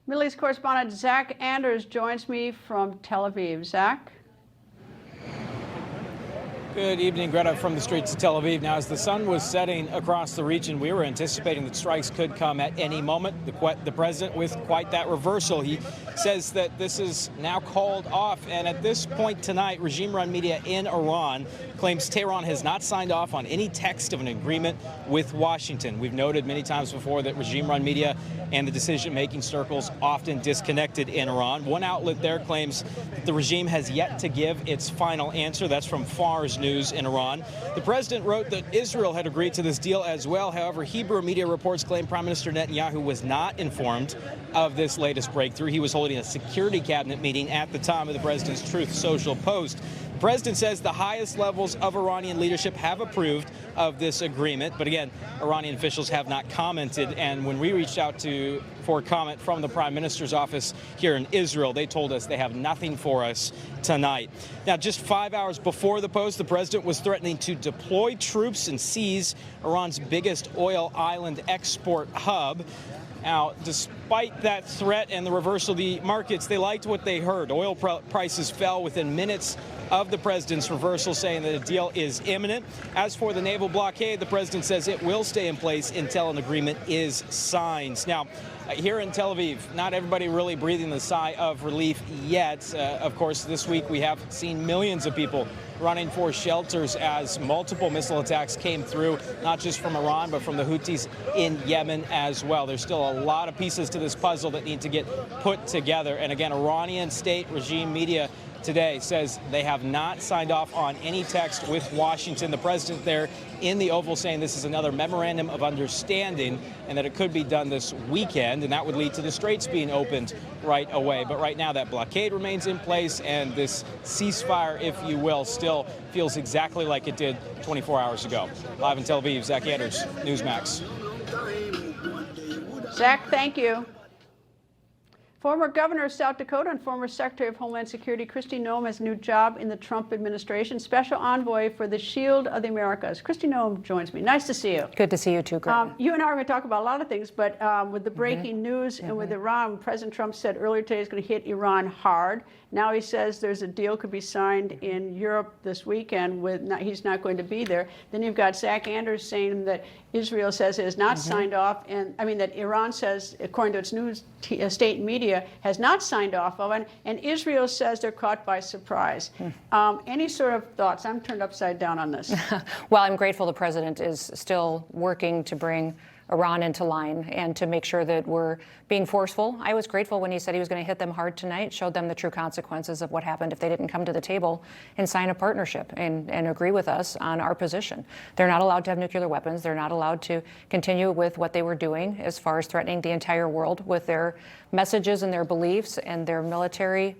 Middle East correspondent Zach Anders joins me from Tel Aviv. Zach? Good evening, Greta, from the streets of Tel Aviv. Now, as the sun was setting across the region, we were anticipating that strikes could come at any moment. The president with quite that reversal. He says that this is now called off. And at this point tonight, regime-run media in Iran claims Tehran has not signed off on any text of an agreement with Washington. We've noted many times before that regime-run media and the decision-making circles often disconnected in Iran. One outlet there claims that the regime has yet to give its final answer. That's from Fars News in Iran. The president wrote that Israel had agreed to this deal as well. However, Hebrew media reports claim Prime Minister Netanyahu was not informed of this latest breakthrough. He was holding a security cabinet meeting at the time of the president's Truth Social post. The president says the highest levels of Iranian leadership have approved of this agreement. But again, Iranian officials have not commented. And when we reached out for comment from the prime minister's office here in Israel, they told us they have nothing for us tonight. Now, just 5 hours before the post, the president was threatening to deploy troops and seize Iran's biggest oil island export hub. Now, despite that threat and the reversal, the markets, they liked what they heard. Oil prices fell within minutes of the president's reversal, saying that a deal is imminent. As for the naval blockade, the president says it will stay in place until an agreement is signed. Now, here in Tel Aviv, not everybody really breathing the sigh of relief yet. Of course, this week we have seen millions of people running for shelters as multiple missile attacks came through, not just from Iran, but from the Houthis in Yemen as well. There's still a lot of pieces to this puzzle that need to get put together. And again, Iranian state regime media today says they have not signed off on any text with Washington. The president there in the Oval saying this is another memorandum of understanding and that it could be done this weekend, and that would lead to the straits being opened right away. But right now that blockade remains in place, and this ceasefire, if you will, still feels exactly like it did 24 hours ago. Live in Tel Aviv, Zach Anders, Newsmax. Zach, thank you. Former governor of South Dakota and former Secretary of Homeland Security Kristi Noem has a new job in the Trump administration, special envoy for the Shield of the Americas. Kristi Noem joins me. Nice to see you. Good to see you too, Greta. You and I are going to talk about a lot of things, but with the breaking news and with Iran, President Trump said earlier today he's going to hit Iran hard. Now he says there's a deal could be signed in Europe this weekend he's not going to be there. Then you've got Zach Anders saying that Israel says it has not signed off, and I mean that Iran says, according to its news state media, has not signed off of it, and Israel says they're caught by surprise. Any sort of thoughts? I'm turned upside down on this. Well, I'm grateful the president is still working to bring Iran into line and to make sure that we're being forceful. I was grateful when he said he was going to hit them hard tonight, showed them the true consequences of what happened if they didn't come to the table and sign a partnership and agree with us on our position. They're not allowed to have nuclear weapons. They're not allowed to continue with what they were doing as far as threatening the entire world with their messages and their beliefs and their military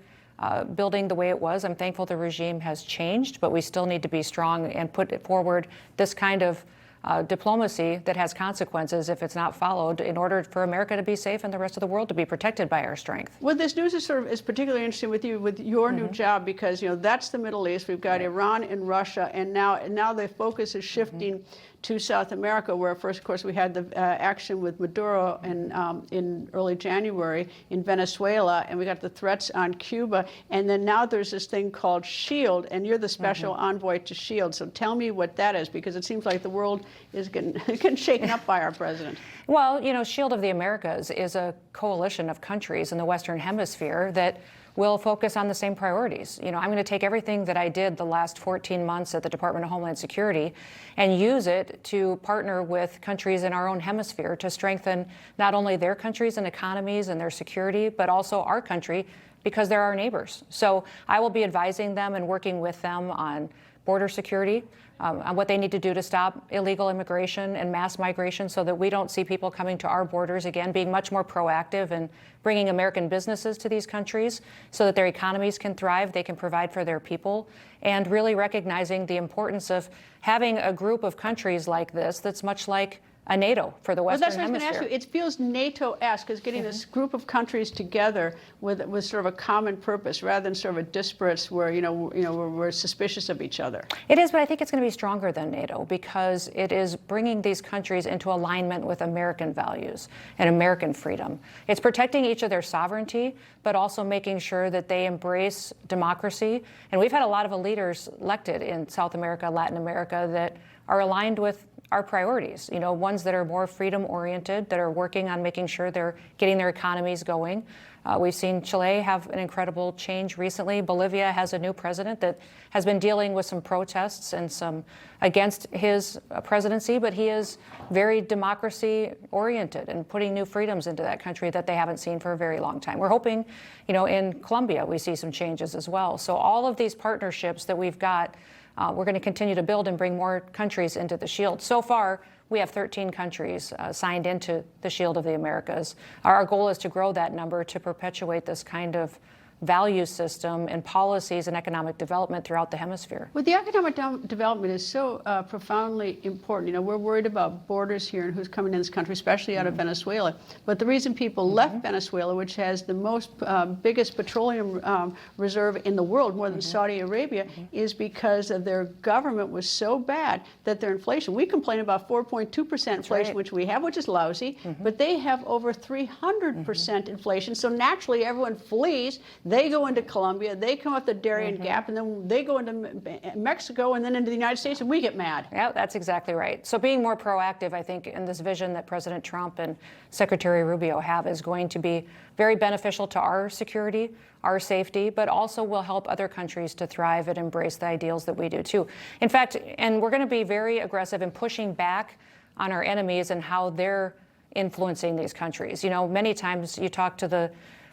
building the way it was. I'm thankful the regime has changed, but we still need to be strong and put forward this kind of diplomacy that has consequences if it's not followed in order for America to be safe and the rest of the world to be protected by our strength. Well, this news is particularly interesting with you, with your new job, because that's the Middle East. We've got Iran and Russia, and now the focus is shifting to South America, where first, of course, we had the action with Maduro in early January in Venezuela, and we got the threats on Cuba, and then now there's this thing called SHIELD, and you're the special envoy to SHIELD. So tell me what that is, because it seems like the world is getting shaken up by our president. Well, SHIELD of the Americas is a coalition of countries in the Western Hemisphere that will focus on the same priorities. I'm going to take everything that I did the last 14 months at the Department of Homeland Security and use it to partner with countries in our own hemisphere to strengthen not only their countries and economies and their security, but also our country, because they're our neighbors. So I will be advising them and working with them on border security, on what they need to do to stop illegal immigration and mass migration so that we don't see people coming to our borders again, being much more proactive and bringing American businesses to these countries so that their economies can thrive, they can provide for their people, and really recognizing the importance of having a group of countries like this that's much like a NATO for the Western Well, that's what I was going to Hemisphere. ask you. It feels NATO-esque, is getting this group of countries together with sort of a common purpose, rather than sort of a disparate where we're suspicious of each other. It is, but I think it's going to be stronger than NATO because it is bringing these countries into alignment with American values and American freedom. It's protecting each of their sovereignty, but also making sure that they embrace democracy. And we've had a lot of leaders elected in South America, Latin America that are aligned with our priorities, ones that are more freedom-oriented, that are working on making sure they're getting their economies going. We've seen Chile have an incredible change recently. Bolivia has a new president that has been dealing with some protests and some against his presidency, but he is very democracy-oriented and putting new freedoms into that country that they haven't seen for a very long time. We're hoping, in Colombia, we see some changes as well. So all of these partnerships that we've got, we're going to continue to build and bring more countries into the Shield. So far, we have 13 countries signed into the Shield of the Americas. Our goal is to grow that number to perpetuate this kind of value system and policies and economic development throughout the hemisphere. Well, the economic development is so profoundly important. We're worried about borders here and who's coming in this country, especially out of Venezuela. But the reason people left Venezuela, which has the most biggest petroleum reserve in the world, more than Saudi Arabia, is because of their government was so bad that their inflation. We complain about 4.2% inflation, which we have, which is lousy, but they have over 300% inflation. So naturally, everyone flees. They go into Colombia, they come up the Darien Gap, and then they go into Mexico and then into the United States, and we get mad. Yeah, that's exactly right. So being more proactive, I think, in this vision that President Trump and Secretary Rubio have is going to be very beneficial to our security, our safety, but also will help other countries to thrive and embrace the ideals that we do too. In fact, and we're going to be very aggressive in pushing back on our enemies and how they're influencing these countries. Many times you talk to the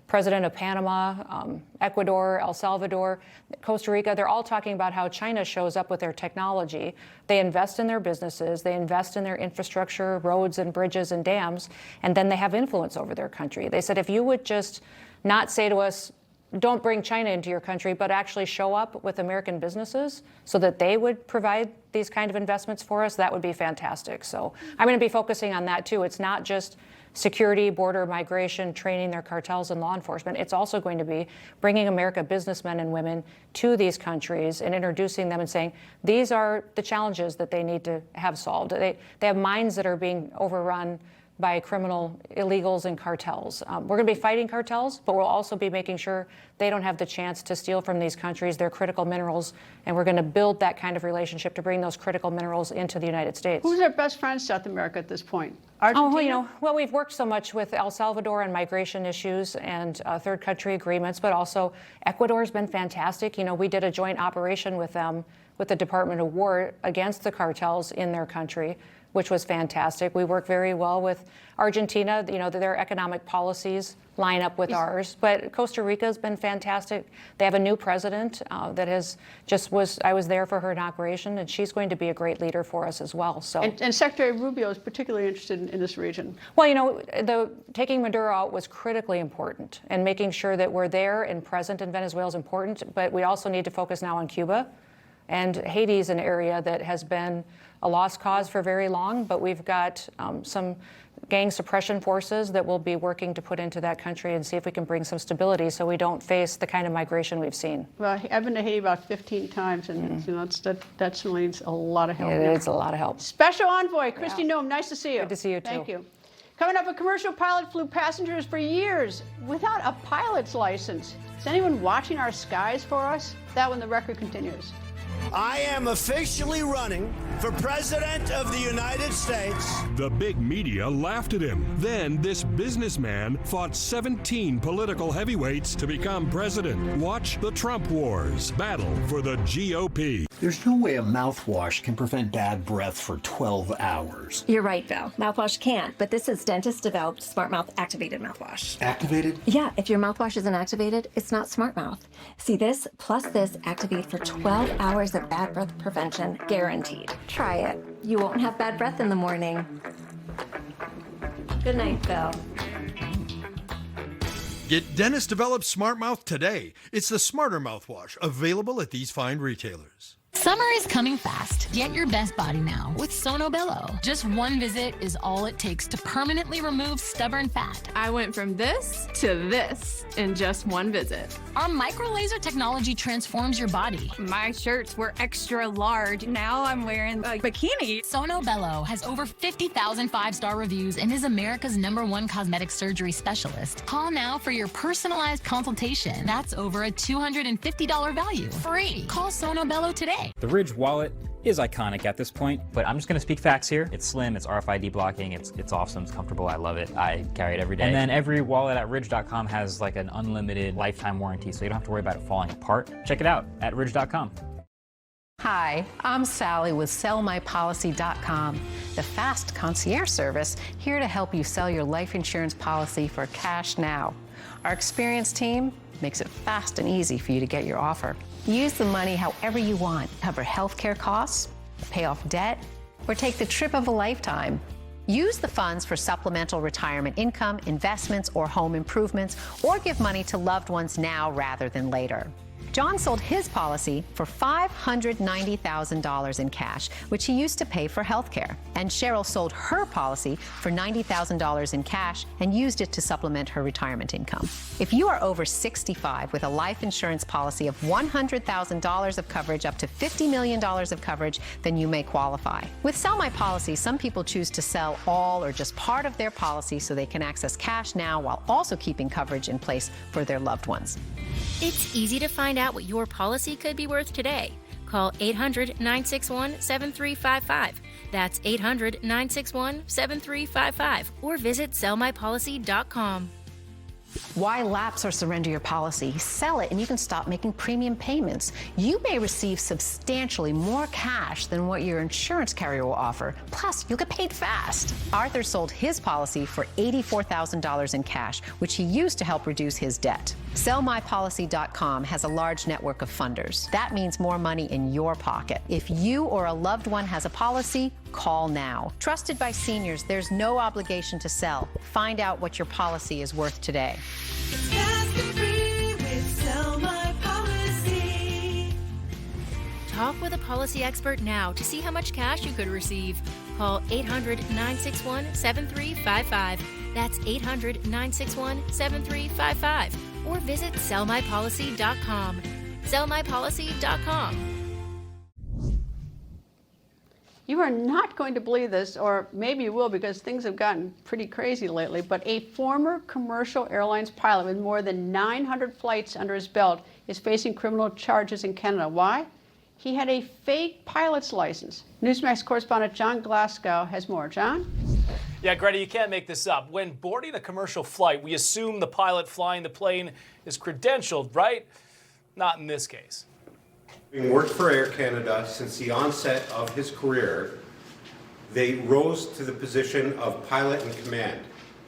President of Panama, Ecuador, El Salvador, Costa Rica, they're all talking about how China shows up with their technology. They invest in their businesses, they invest in their infrastructure, roads and bridges and dams, and then they have influence over their country. They said, if you would just not say to us, don't bring China into your country, but actually show up with American businesses so that they would provide these kind of investments for us, that would be fantastic. So I'm going to be focusing on that too. It's not just security, border migration, training their cartels and law enforcement. It's also going to be bringing America businessmen and women to these countries and introducing them and saying, these are the challenges that they need to have solved. They have minds that are being overrun by criminal illegals and cartels. We're going to be fighting cartels, but we'll also be making sure they don't have the chance to steal from these countries their critical minerals, and we're going to build that kind of relationship to bring those critical minerals into the United States. Who's our best friend in South America at this point? Argentina? Well, we've worked so much with El Salvador and migration issues and third country agreements, but also Ecuador's been fantastic. We did a joint operation with them, with the Department of War against the cartels in their country, which was fantastic. We work very well with Argentina. Their economic policies line up with ours. But Costa Rica's been fantastic. They have a new president that I was there for her inauguration, and she's going to be a great leader for us as well. So. And Secretary Rubio is particularly interested in this region. Well, taking Maduro out was critically important, and making sure that we're there and present in Venezuela is important. But we also need to focus now on Cuba. And Haiti is an area that has been a lost cause for very long, but we've got some gang suppression forces that we'll be working to put into that country and see if we can bring some stability so we don't face the kind of migration we've seen. Well, I've been to Haiti about 15 times, and that certainly needs a lot of help. It needs a lot of help. Special Envoy, Kristi Noem, nice to see you. Good to see you, too. Thank you. Coming up, a commercial pilot flew passengers for years without a pilot's license. Is anyone watching our skies for us? That when the record continues. I am officially running for President of the United States. The big media laughed at him. Then this businessman fought 17 political heavyweights to become president. Watch the Trump Wars, battle for the GOP. There's no way a mouthwash can prevent bad breath for 12 hours. You're right, Val. Mouthwash can't, but this is dentist-developed Smart Mouth Activated Mouthwash. Activated? Yeah, if your mouthwash isn't activated, it's not Smart Mouth. See, this plus this activate for 12 hours of bad breath prevention, guaranteed. Try it. You won't have bad breath in the morning. Good night, Val. Get dentist-developed Smart Mouth today. It's the smarter mouthwash, available at these fine retailers. Summer is coming fast. Get your best body now with Sono Bello. Just one visit is all it takes to permanently remove stubborn fat. I went from this to this in just one visit. Our micro laser technology transforms your body. My shirts were extra large. Now I'm wearing a bikini. Sono Bello has over 50,000 five-star reviews and is America's #1 cosmetic surgery specialist. Call now for your personalized consultation. That's over a $250 value. Free. Call Sono Bello today. The Ridge wallet is iconic at this point, but I'm just going to speak facts here. It's slim, it's RFID blocking, it's awesome, it's comfortable, I love it. I carry it every day. And then every wallet at Ridge.com has like an unlimited lifetime warranty, so you don't have to worry about it falling apart. Check it out at Ridge.com. Hi, I'm Sally with SellMyPolicy.com, the fast concierge service here to help you sell your life insurance policy for cash now. Our experienced team makes it fast and easy for you to get your offer. Use the money however you want. Cover healthcare costs, pay off debt, or take the trip of a lifetime. Use the funds for supplemental retirement income, investments, or home improvements, or give money to loved ones now rather than later. John sold his policy for $590,000 in cash, which he used to pay for health care. And Cheryl sold her policy for $90,000 in cash and used it to supplement her retirement income. If you are over 65 with a life insurance policy of $100,000 of coverage up to $50 million of coverage, then you may qualify. With Sell My Policy, some people choose to sell all or just part of their policy so they can access cash now while also keeping coverage in place for their loved ones. It's easy to find out what your policy could be worth today. Call 800-961-7355. That's 800-961-7355. Or visit sellmypolicy.com. Why lapse or surrender your policy? Sell it and you can stop making premium payments. You may receive substantially more cash than what your insurance carrier will offer. Plus, you'll get paid fast. Arthur sold his policy for $84,000 in cash, which he used to help reduce his debt. SellMyPolicy.com has a large network of funders. That means more money in your pocket. If you or a loved one has a policy, call now. Trusted by seniors, there's no obligation to sell. Find out what your policy is worth today. Talk with a policy expert now to see how much cash you could receive. Call 800-961-7355. That's 800-961-7355. Or visit sellmypolicy.com. Sellmypolicy.com. You are not going to believe this, or maybe you will because things have gotten pretty crazy lately, but a former commercial airlines pilot with more than 900 flights under his belt is facing criminal charges in Canada. Why? He had a fake pilot's license. Newsmax correspondent Jon Glasgow has more. John? Yeah, Greta, you can't make this up. When boarding a commercial flight, we assume the pilot flying the plane is credentialed, right? Not in this case. Having worked for Air Canada since the onset of his career, they rose to the position of pilot in command,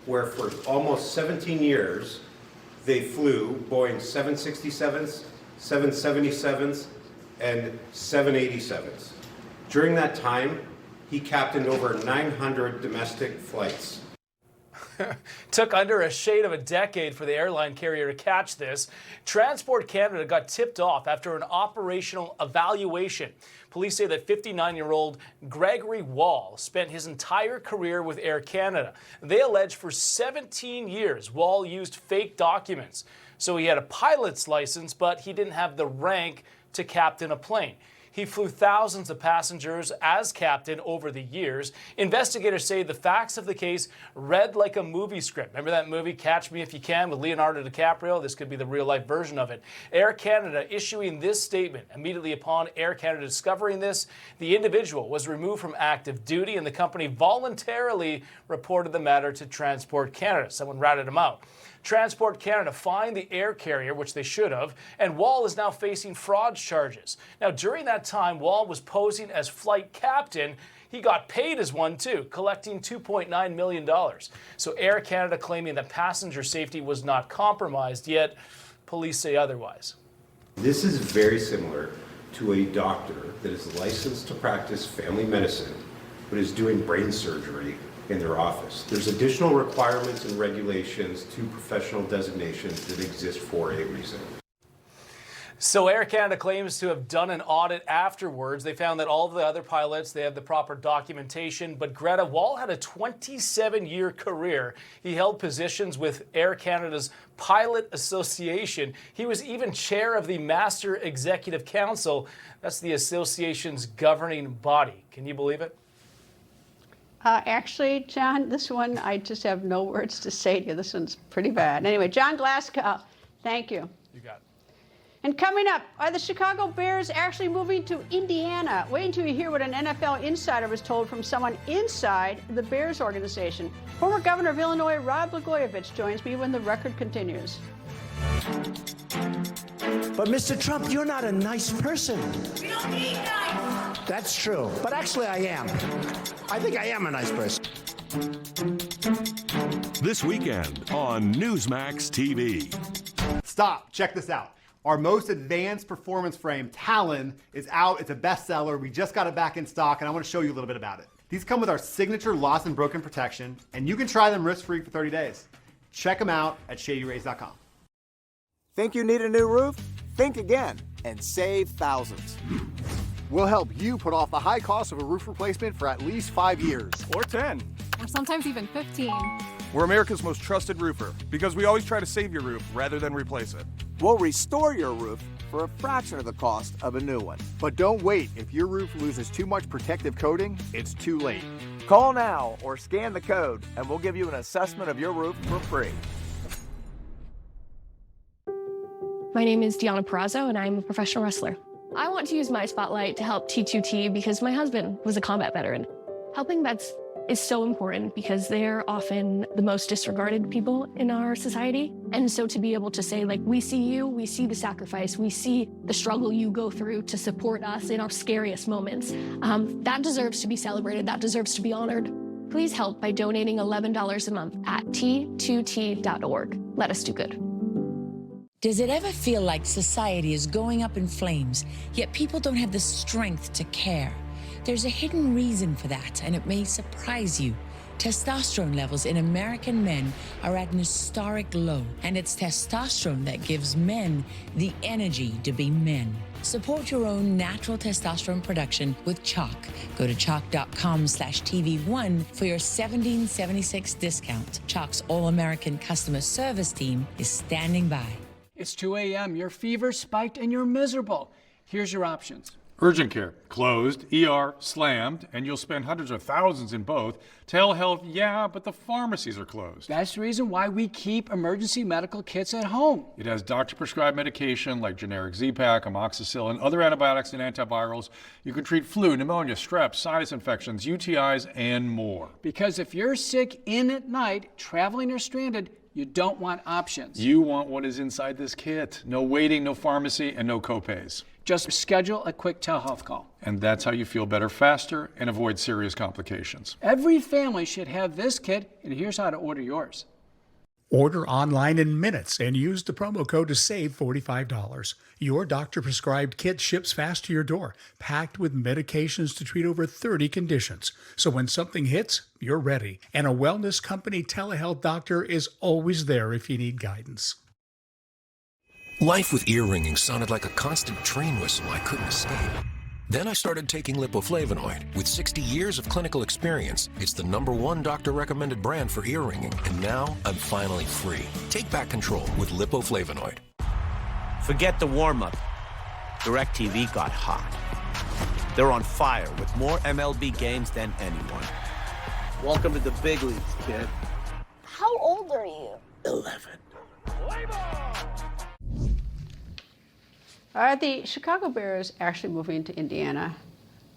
where for almost 17 years, they flew Boeing 767s, 777s, and 787s. During that time, he captained over 900 domestic flights. Took under a shade of a decade for the airline carrier to catch this. Transport Canada got tipped off after an operational evaluation. Police say that 59-year-old Gregory Wall spent his entire career with Air Canada. They allege for 17 years Wall used fake documents. So he had a pilot's license, but he didn't have the rank to captain a plane. He flew thousands of passengers as captain over the years. Investigators say the facts of the case read like a movie script. Remember that movie, Catch Me If You Can, with Leonardo DiCaprio? This could be the real-life version of it. Air Canada issuing this statement. Immediately upon Air Canada discovering this, the individual was removed from active duty, and the company voluntarily reported the matter to Transport Canada. Someone ratted him out. Transport Canada fined the air carrier, which they should have, and Wall is now facing fraud charges. Now, during that time, Wall was posing as flight captain. He got paid as one, too, collecting $2.9 million. So Air Canada claiming that passenger safety was not compromised, yet police say otherwise. This is very similar to a doctor that is licensed to practice family medicine, but is doing brain surgery in their office. There's additional requirements and regulations to professional designations that exist for a reason. So Air Canada claims to have done an audit afterwards. They found that all of the other pilots, they have the proper documentation. But Greta, Wall had a 27-year career. He held positions with Air Canada's Pilot Association. He was even chair of the Master Executive Council. That's the association's governing body. Can you believe it? Actually, John, this one, I just have no words to say to you. This one's pretty bad. Anyway, Jon Glasgow, thank you. You got it. And coming up, are the Chicago Bears actually moving to Indiana? Wait until you hear what an NFL insider was told from someone inside the Bears organization. Former Governor of Illinois, Rod Blagojevich, joins me when the record continues. But Mr. Trump, you're not a nice person. We don't need nice. That's true. But actually, I am. I think I am a nice person. This weekend on Newsmax TV. Stop. Check this out. Our most advanced performance frame, Talon, is out. It's a bestseller. We just got it back in stock, and I want to show you a little bit about it. These come with our signature lost and broken protection, and you can try them risk-free for 30 days. Check them out at shadyrays.com. Think you need a new roof? Think again and save thousands. We'll help you put off the high cost of a roof replacement for at least 5 years. Or 10. Or sometimes even 15. We're America's most trusted roofer because we always try to save your roof rather than replace it. We'll restore your roof for a fraction of the cost of a new one. But don't wait. If your roof loses too much protective coating, it's too late. Call now or scan the code and we'll give you an assessment of your roof for free. My name is Deanna Perazzo, and I'm a professional wrestler. I want to use my spotlight to help T2T because my husband was a combat veteran. Helping vets is so important because they're often the most disregarded people in our society. And so to be able to say, like, we see you, we see the sacrifice, we see the struggle you go through to support us in our scariest moments, that deserves to be celebrated, that deserves to be honored. Please help by donating $11 a month at T2T.org. Let us do good. Does it ever feel like society is going up in flames, yet people don't have the strength to care? There's a hidden reason for that, and it may surprise you. Testosterone levels in American men are at an historic low, and it's testosterone that gives men the energy to be men. Support your own natural testosterone production with Chalk. Go to chalk.com/TV1 for your $17.76 discount. Chalk's all-American customer service team is standing by. It's 2 a.m., your fever spiked and you're miserable. Here's your options. Urgent care, closed. ER, slammed, and you'll spend hundreds of thousands in both. Telehealth, yeah, but the pharmacies are closed. That's the reason why we keep emergency medical kits at home. It has doctor-prescribed medication like generic Z-Pak, amoxicillin, other antibiotics and antivirals. You can treat flu, pneumonia, strep, sinus infections, UTIs, and more. Because if you're sick in at night, traveling or stranded, you don't want options. You want what is inside this kit. No waiting, no pharmacy, and no copays. Just schedule a quick telehealth call. And that's how you feel better faster and avoid serious complications. Every family should have this kit, and here's how to order yours. Order online in minutes and use the promo code to save $45. Your doctor-prescribed kit ships fast to your door, packed with medications to treat over 30 conditions. So when something hits, you're ready. And a wellness company telehealth doctor is always there if you need guidance. Life with ear ringing sounded like a constant train whistle I couldn't escape. Then I started taking Lipoflavonoid. With 60 years of clinical experience, it's the #1 doctor-recommended brand for ear ringing. And now I'm finally free. Take back control with Lipoflavonoid. Forget the warm-up. DirecTV got hot. They're on fire with more MLB games than anyone. Welcome to the big leagues, kid. How old are you? 11. Are the Chicago Bears actually moving to Indiana?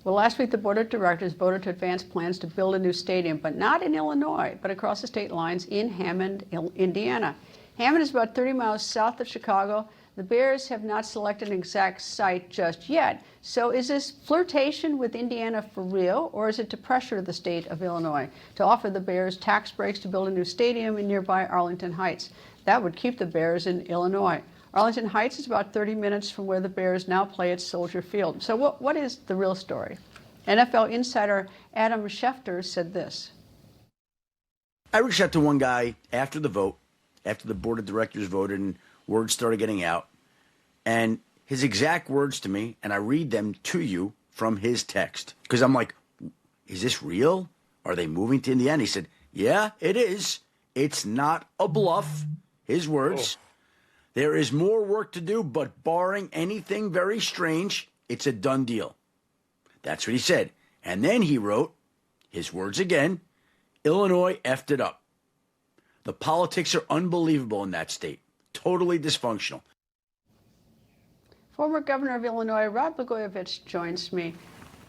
Well, last week the board of directors voted to advance plans to build a new stadium, but not in Illinois, but across the state lines in Hammond, Indiana. Hammond is about 30 miles south of Chicago. The Bears have not selected an exact site just yet. So is this flirtation with Indiana for real, or is it to pressure the state of Illinois to offer the Bears tax breaks to build a new stadium in nearby Arlington Heights? That would keep the Bears in Illinois. Arlington Heights is about 30 minutes from where the Bears now play at Soldier Field. So what is the real story? NFL insider Adam Schefter said this. I reached out to one guy after the vote, after the board of directors voted and word started getting out. And his exact words to me, and I read them to you from his text. Because I'm like, is this real? Are they moving to Indiana? He said, yeah, it is. It's not a bluff. His words. Oh. There is more work to do, but barring anything very strange, it's a done deal. That's what he said. And then he wrote, his words again, Illinois effed it up. The politics are unbelievable in that state. Totally dysfunctional. Former Governor of Illinois, Rod Blagojevich, joins me.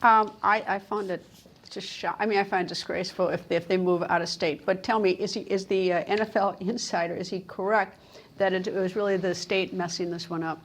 I found it just I mean, I find it disgraceful if they move out of state. But tell me, is the NFL insider, is he correct that it was really the state messing this one up?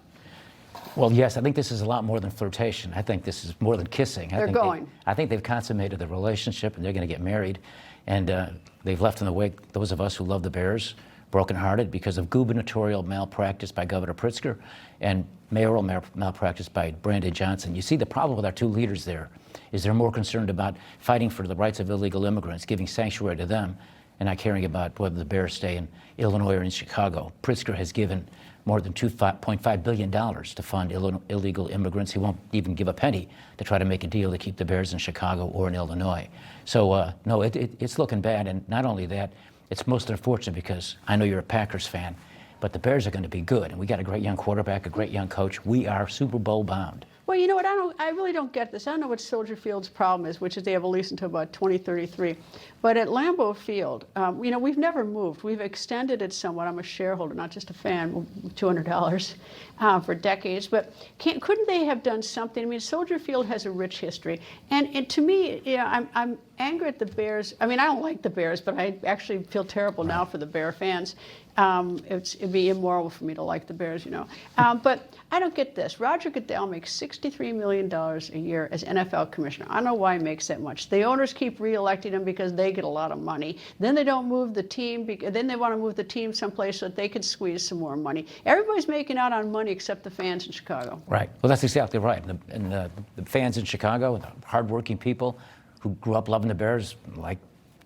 Well, yes, I think this is a lot more than flirtation. I think this is more than kissing. I think they've consummated the relationship, and they're going to get married. And they've left in the wake those of us who love the Bears, brokenhearted because of gubernatorial malpractice by Governor Pritzker and mayoral malpractice by Brandon Johnson. You see, the problem with our two leaders there is they're more concerned about fighting for the rights of illegal immigrants, giving sanctuary to them, and not caring about whether the Bears stay in Illinois or in Chicago. Pritzker has given more than $2.5 billion to fund illegal immigrants. He won't even give a penny to try to make a deal to keep the Bears in Chicago or in Illinois. So, no, it's looking bad. And not only that, it's most unfortunate because I know you're a Packers fan, but the Bears are going to be good. And we got a great young quarterback, a great young coach. We are Super Bowl bound. Well, you know what, I really don't get this. I don't know what Soldier Field's problem is, which is they have a lease until about 2033. But at Lambeau Field, you know, we've never moved. We've extended it somewhat. I'm a shareholder, not just a fan, $200 for decades. But couldn't they have done something? I mean, Soldier Field has a rich history. And to me, you know, I'm angry at the Bears. I mean, I don't like the Bears, but I actually feel terrible now for the Bear fans. It'd be immoral for me to like the Bears, you know. But I don't get this. Roger Goodell makes $63 million a year as NFL commissioner. I don't know why he makes that much. The owners keep re-electing him because they get a lot of money. Then they don't move the team. Then they want to move the team someplace so that they can squeeze some more money. Everybody's making out on money except the fans in Chicago. Right. Well, that's exactly right. And the fans in Chicago, the hardworking people who grew up loving the Bears, like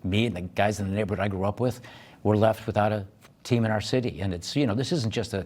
me and the guys in the neighborhood I grew up with, were left without a team in our city. And it's, you know, this isn't just a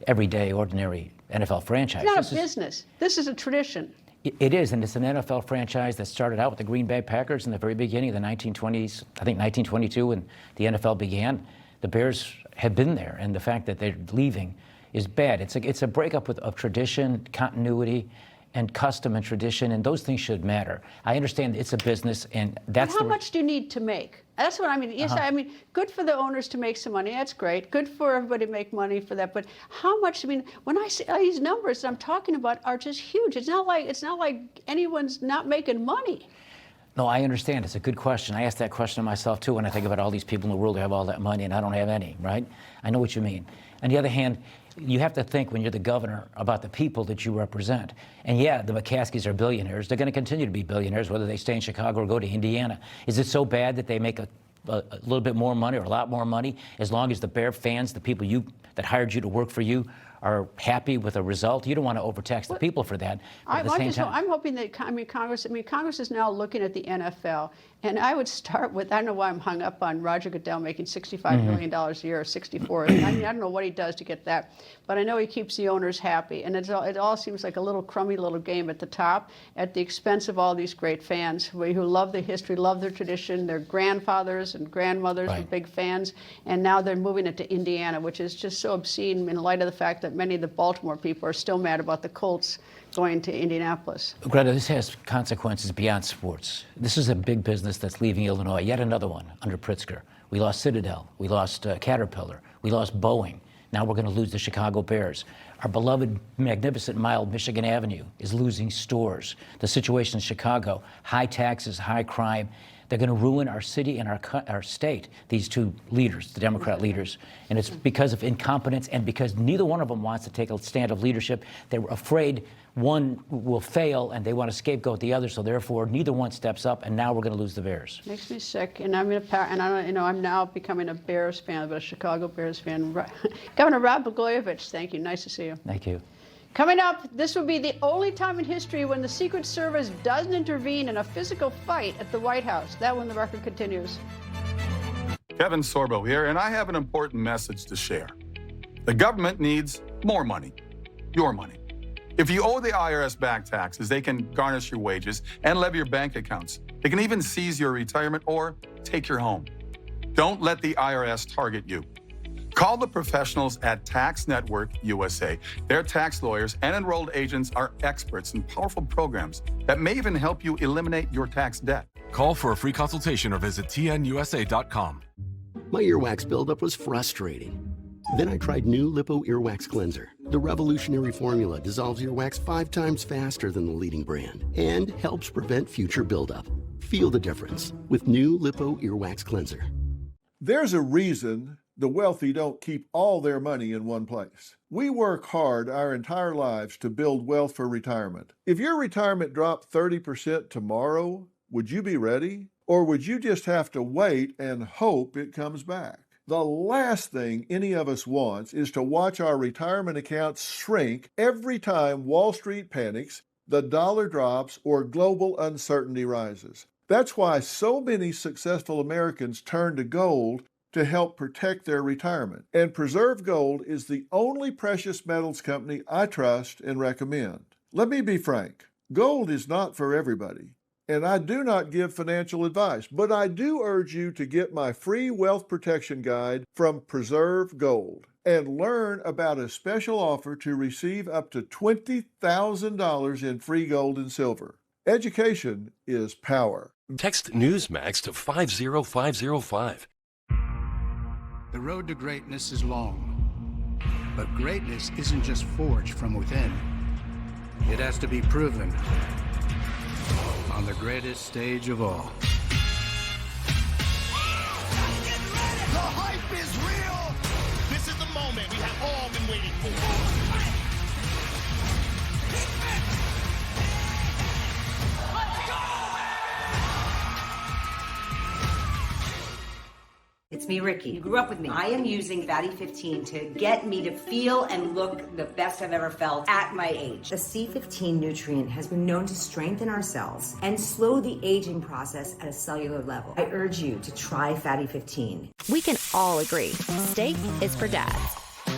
everyday, ordinary NFL franchise. It's not a business. This is a tradition. It is, and it's an NFL franchise that started out with the Green Bay Packers in the very beginning of the 1920s, I think 1922, when the NFL began. The Bears have been there, and the fact that they're leaving is bad. It's a breakup of tradition, continuity, and custom and tradition, and those things should matter. I understand it's a business, and that's how much do you need to make? That's what I mean. Yes, I mean, good for the owners to make some money. That's great. Good for everybody to make money for that. But how much? I mean, when I say these numbers I'm talking about are just huge. It's not like anyone's not making money. No, I understand. It's a good question. I ask that question to myself too when I think about all these people in the world who have all that money and I don't have any. Right? I know what you mean. On the other hand, you have to think when you're the governor about the people that you represent. And yeah, the McCaskies are billionaires. They're going to continue to be billionaires whether they stay in Chicago or go to Indiana. Is it so bad that they make a little bit more money or a lot more money as long as the Bear fans, the people that hired you to work for you, are happy with a result? You don't want to overtax the people for that. But at the same time, I'm hoping that Congress is now looking at the NFL, and I would start with, I don't know why I'm hung up on Roger Goodell making $65 million a year, or 64. I mean, I don't know what he does to get that, but I know he keeps the owners happy, and it all seems like a little crummy little game at the top, at the expense of all these great fans who love the history, love their tradition. Their grandfathers and grandmothers were big fans, and now they're moving it to Indiana, which is just so obscene in light of the fact that many of the Baltimore people are still mad about the Colts going to Indianapolis. Greta, this has consequences beyond sports. This is a big business that's leaving Illinois, yet another one under Pritzker. We lost Citadel, we lost Caterpillar, we lost Boeing. Now we're going to lose the Chicago Bears. Our beloved, magnificent mile Michigan Avenue is losing stores. The situation in Chicago, high taxes, high crime. They're going to ruin our city and our state, these two leaders, the Democrat leaders. And it's because of incompetence and because neither one of them wants to take a stand of leadership. They were afraid one will fail and they want to scapegoat the other, so therefore neither one steps up, and now we're going to lose the Bears. Makes me sick, and I'm now becoming a Bears fan, but a Chicago Bears fan. Governor Rod Blagojevich, thank you. Nice to see you. Thank you. Coming up, this will be the only time in history when the Secret Service doesn't intervene in a physical fight at the White House. That when the record continues. Kevin Sorbo here, and I have an important message to share. The government needs more money, your money. If you owe the IRS back taxes, they can garnish your wages and levy your bank accounts. They can even seize your retirement or take your home. Don't let the IRS target you. Call the professionals at Tax Network USA. Their tax lawyers and enrolled agents are experts in powerful programs that may even help you eliminate your tax debt. Call for a free consultation or visit tnusa.com. My earwax buildup was frustrating. Then I tried new Lipo Earwax Cleanser. The revolutionary formula dissolves earwax 5 times faster than the leading brand and helps prevent future buildup. Feel the difference with new Lipo Earwax Cleanser. There's a reason the wealthy don't keep all their money in one place. We work hard our entire lives to build wealth for retirement. If your retirement dropped 30% tomorrow, would you be ready? Or would you just have to wait and hope it comes back? The last thing any of us wants is to watch our retirement accounts shrink every time Wall Street panics, the dollar drops, or global uncertainty rises. That's why so many successful Americans turn to gold to help protect their retirement. And Preserve Gold is the only precious metals company I trust and recommend. Let me be frank, gold is not for everybody. And I do not give financial advice, but I do urge you to get my free wealth protection guide from Preserve Gold and learn about a special offer to receive up to $20,000 in free gold and silver. Education is power. Text Newsmax to 50505. The road to greatness is long, but greatness isn't just forged from within. It has to be proven on the greatest stage of all. The hype is real! This is the moment we have all been waiting for. It's me, Ricky. You grew up with me. I am using Fatty 15 to get me to feel and look the best I've ever felt at my age. The C15 nutrient has been known to strengthen our cells and slow the aging process at a cellular level. I urge you to try Fatty 15. We can all agree, steak is for dads.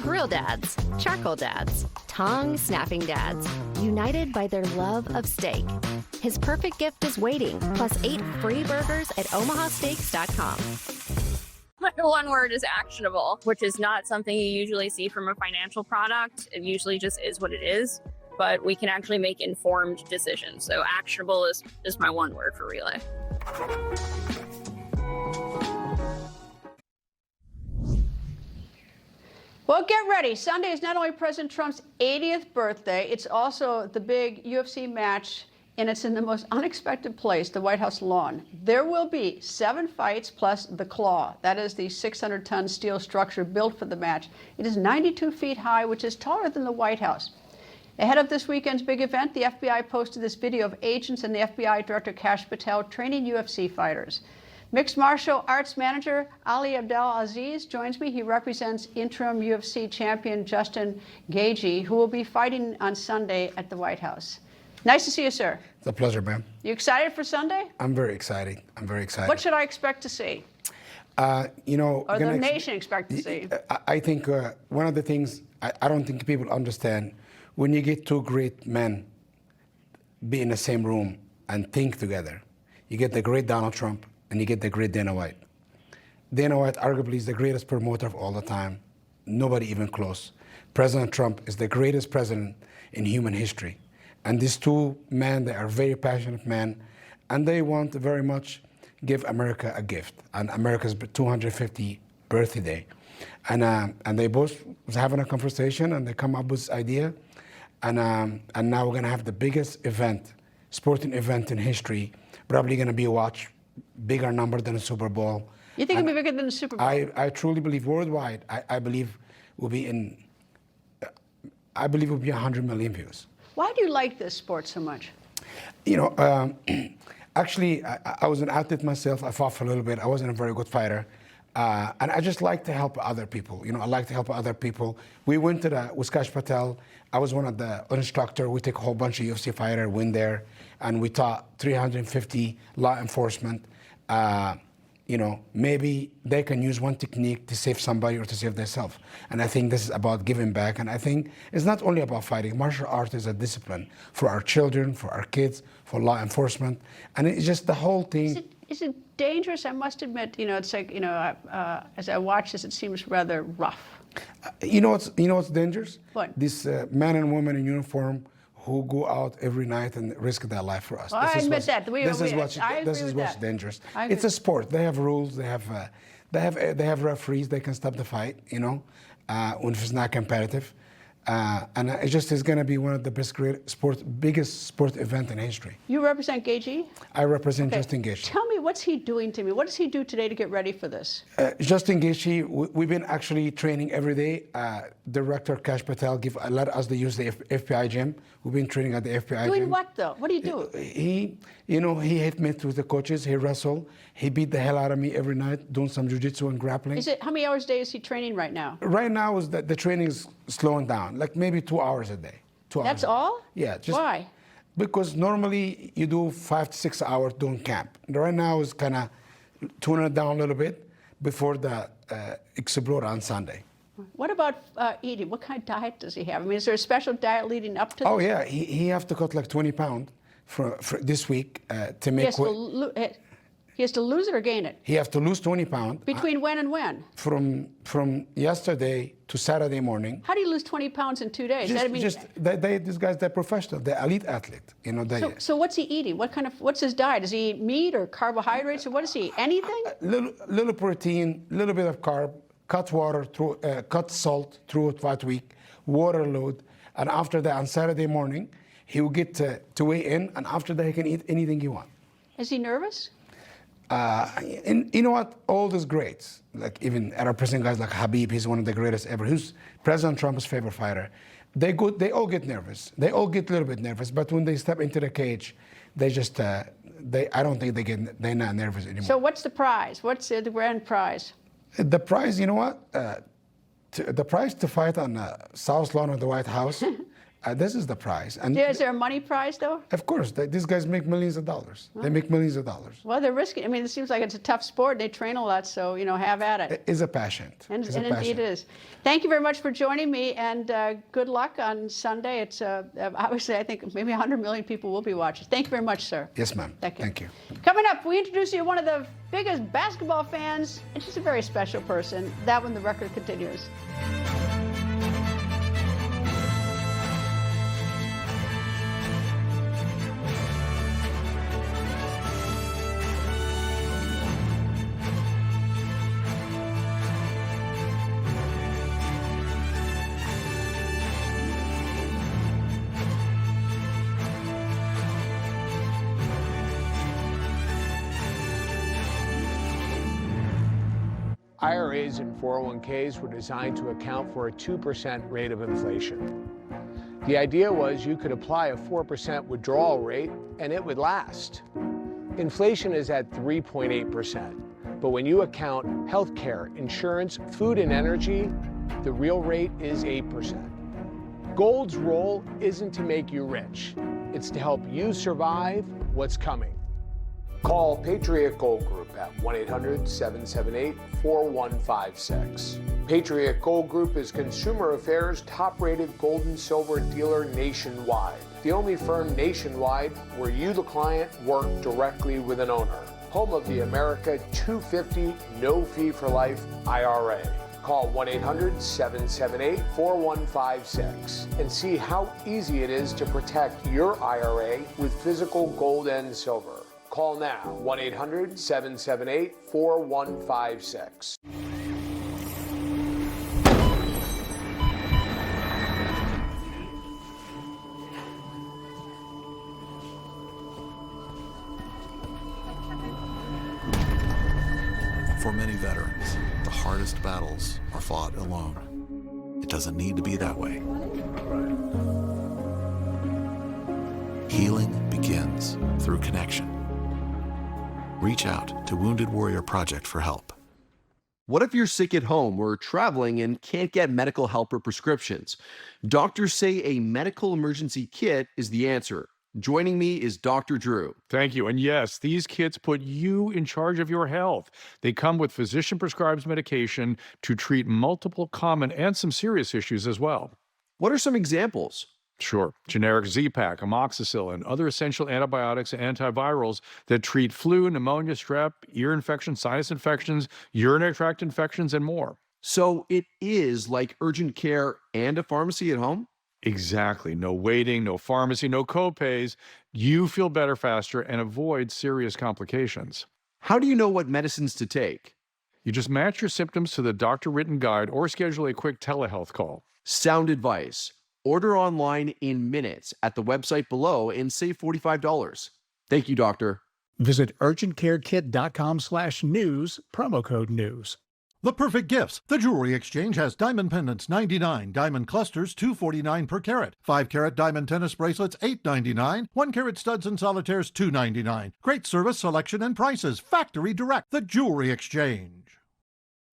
Grill dads, charcoal dads, tongue-snapping dads, united by their love of steak. His perfect gift is waiting, plus 8 free burgers at omahasteaks.com. My one word is actionable, which is not something you usually see from a financial product. It usually just is what it is, but we can actually make informed decisions. So actionable is my one word for Relay. Well, get ready. Sunday is not only President Trump's 80th birthday, it's also the big UFC match, and it's in the most unexpected place, the White House lawn. There will be 7 fights plus the Claw. That is the 600-ton steel structure built for the match. It is 92 feet high, which is taller than the White House. Ahead of this weekend's big event, the FBI posted this video of agents and the FBI Director Kash Patel training UFC fighters. Mixed martial arts manager Ali Abdelaziz joins me. He represents interim UFC champion Justin Gaethje, who will be fighting on Sunday at the White House. Nice to see you, sir. It's a pleasure, ma'am. You excited for Sunday? I'm very excited. What should I expect to see? Or the nation expect to see? I think one of the things I don't think people understand, when you get 2 great men be in the same room and think together, you get the great Donald Trump and you get the great Dana White. Dana White arguably is the greatest promoter of all the time. Nobody even close. President Trump is the greatest president in human history. And these 2 men, they are very passionate men, and they want to very much give America a gift, and America's 250th birthday. And they both was having a conversation, and they come up with this idea, and now we're gonna have the biggest event, sporting event in history, probably gonna be watched bigger number than the Super Bowl. You think it'll be bigger than the Super Bowl? I truly believe worldwide, I believe will be 100 million views. Why do you like this sport so much? Actually, I was an athlete myself. I fought for a little bit. I wasn't a very good fighter. And I just like to help other people. I like to help other people. We went to with Kash Patel. I was one of the instructor. We took a whole bunch of UFC fighters, went there, and we taught 350 law enforcement. maybe they can use one technique to save somebody or to save themselves. And I think this is about giving back. And I think it's not only about fighting. Martial art is a discipline for our children, for our kids, for law enforcement. And it's just the whole thing. Is it dangerous? I must admit, it's like, as I watch this, it seems rather rough. You know what's dangerous? What? These men and women in uniform who go out every night and risk their life for us. Well, I admit that. This is what's dangerous. It's a sport. They have rules. They have referees. They can stop the fight. When it's not competitive. And it just is going to be one of the biggest sport event in history. You represent Gaethje? I represent Justin Gaethje. Tell me, what's he doing to me? What does he do today to get ready for this? Justin Gaethje, we've been actually training every day. Director Kash Patel let us to use the FBI gym. We've been training at the FBI gym. Doing what, though? What do you do? He hit me with the coaches. He wrestled. He beat the hell out of me every night, doing some jiu-jitsu and grappling. How many hours a day is he training right now? Right now, the training is slowing down, like maybe 2 hours a day. That's all? Yeah. Why? Because normally you do 5 to 6 hours doing camp. Right now is kind of tuning it down a little bit before the explode on Sunday. What about eating? What kind of diet does he have? I mean, is there a special diet leading up to this? Oh, yeah. He have to cut like 20 pounds for this week to make He has to lose it or gain it? He has to lose 20 pounds. Between when and when? From yesterday to Saturday morning. How do you lose 20 pounds in 2 days? These guys, they're professional. They're elite athlete. So what's he eating? What's his diet? Does he eat meat or carbohydrates or what does he eat? Anything? Little protein, little bit of carb, cut water through, cut salt through that week, water load, and after that on Saturday morning, he will get to weigh in, and after that he can eat anything he wants. Is he nervous? And you know what? All these greats, like even representing guys like Habib, he's one of the greatest ever. Who's President Trump's favorite fighter? They all get nervous. They all get a little bit nervous, but when they step into the cage, they just I don't think they're not nervous anymore. So what's the prize? What's the grand prize? The prize, you know what? The prize to fight on the South Lawn of the White House. This is the prize. And is there a money prize, though? Of course. These guys make millions of dollars. They make millions of dollars. Well, they're risking. I mean, it seems like it's a tough sport. They train a lot, so, have at it. It's a passion. And indeed it is. Thank you very much for joining me, and good luck on Sunday. It's obviously, I think maybe 100 million people will be watching. Thank you very much, sir. Yes, ma'am. Thank you. Coming up, we introduce you to one of the biggest basketball fans, and she's a very special person. That one, the record continues. IRAs and 401ks were designed to account for a 2% rate of inflation. The idea was you could apply a 4% withdrawal rate and it would last. Inflation is at 3.8%, but when you account healthcare, insurance, food, and energy, the real rate is 8%. Gold's role isn't to make you rich, it's to help you survive what's coming. Call Patriot Gold Group at 1-800-778-4156. Patriot Gold Group is Consumer Affairs' top-rated gold and silver dealer nationwide. The only firm nationwide where you, the client, work directly with an owner. Home of the America 250 no fee for life IRA. Call 1-800-778-4156 and see how easy it is to protect your IRA with physical gold and silver. Call now, 1-800-778-4156. For many veterans, the hardest battles are fought alone. It doesn't need to be that way. Healing begins through connection. Reach out to Wounded Warrior Project for help. What if you're sick at home or traveling and can't get medical help or prescriptions? Doctors say a medical emergency kit is the answer. Joining me is Dr. Drew. Thank you. And yes, these kits put you in charge of your health. They come with physician-prescribed medication to treat multiple common and some serious issues as well. What are some examples? Sure. Generic Z-Pak, amoxicillin, other essential antibiotics and antivirals that treat flu, pneumonia, strep, ear infections, sinus infections, urinary tract infections, and more. So it is like urgent care and a pharmacy at home? Exactly. No waiting, no pharmacy, no copays. You feel better faster and avoid serious complications. How do you know what medicines to take? You just match your symptoms to the doctor-written guide or schedule a quick telehealth call. Sound advice. Order online in minutes at the website below and save $45. Thank you, doctor. Visit urgentcarekit.com/news, promo code news. The perfect gifts. The Jewelry Exchange has diamond pendants $99, diamond clusters $249 per carat, 5-carat diamond tennis bracelets $8.99, 1-carat studs and solitaires $2.99. Great service, selection, and prices. Factory direct. The Jewelry Exchange.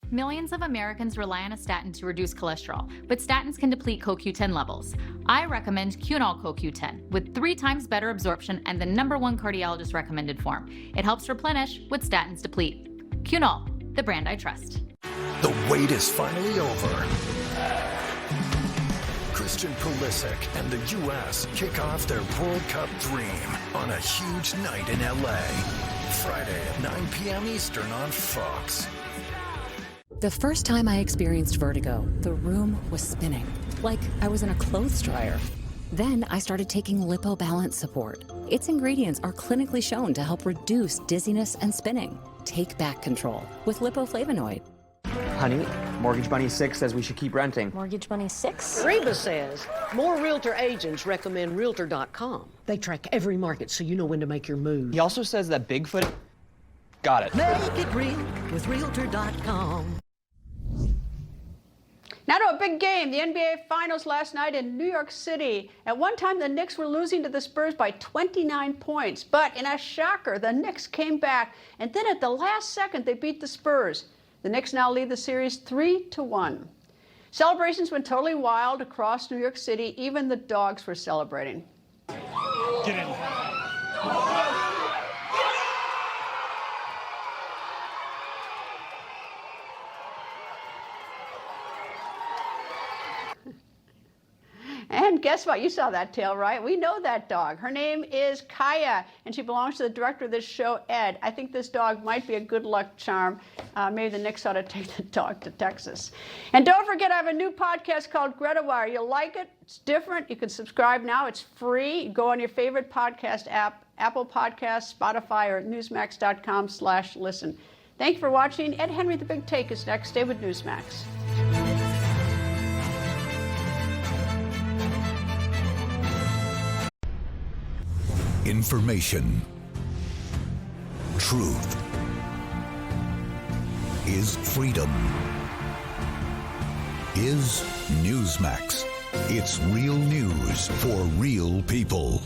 Millions of Americans rely on a statin to reduce cholesterol, but statins can deplete CoQ10 levels. I recommend Cunol CoQ10 with 3 times better absorption and the #1 cardiologist recommended form. It helps replenish what statins deplete. Cunol, the brand I trust. The wait is finally over. Christian Pulisic and the U.S. kick off their World Cup dream on a huge night in L.A. Friday at 9 p.m. Eastern on Fox. The first time I experienced vertigo, the room was spinning, like I was in a clothes dryer. Then I started taking Lipo Balance Support. Its ingredients are clinically shown to help reduce dizziness and spinning. Take back control with lipoflavonoid. Honey, Mortgage Bunny 6 says we should keep renting. Mortgage Bunny 6? Reba says more realtor agents recommend Realtor.com. They track every market so you know when to make your move. He also says that Bigfoot... Got it. Make it real with Realtor.com. Now to a big game, the NBA Finals last night in New York City. At one time, the Knicks were losing to the Spurs by 29 points. But in a shocker, the Knicks came back, and then at the last second, they beat the Spurs. The Knicks now lead the series 3-1. Celebrations went totally wild across New York City. Even the dogs were celebrating. Get in. And guess what? You saw that tail, right? We know that dog. Her name is Kaya, and she belongs to the director of this show, Ed. I think this dog might be a good luck charm. Maybe the Knicks ought to take the dog to Texas. And don't forget, I have a new podcast called Greta Wire. You'll like it. It's different. You can subscribe now. It's free. You go on your favorite podcast app, Apple Podcasts, Spotify, or newsmax.com/listen. Thank you for watching. Ed Henry, The Big Take is next. Stay with Newsmax. Information. Truth. Is freedom. Is Newsmax. It's real news for real people.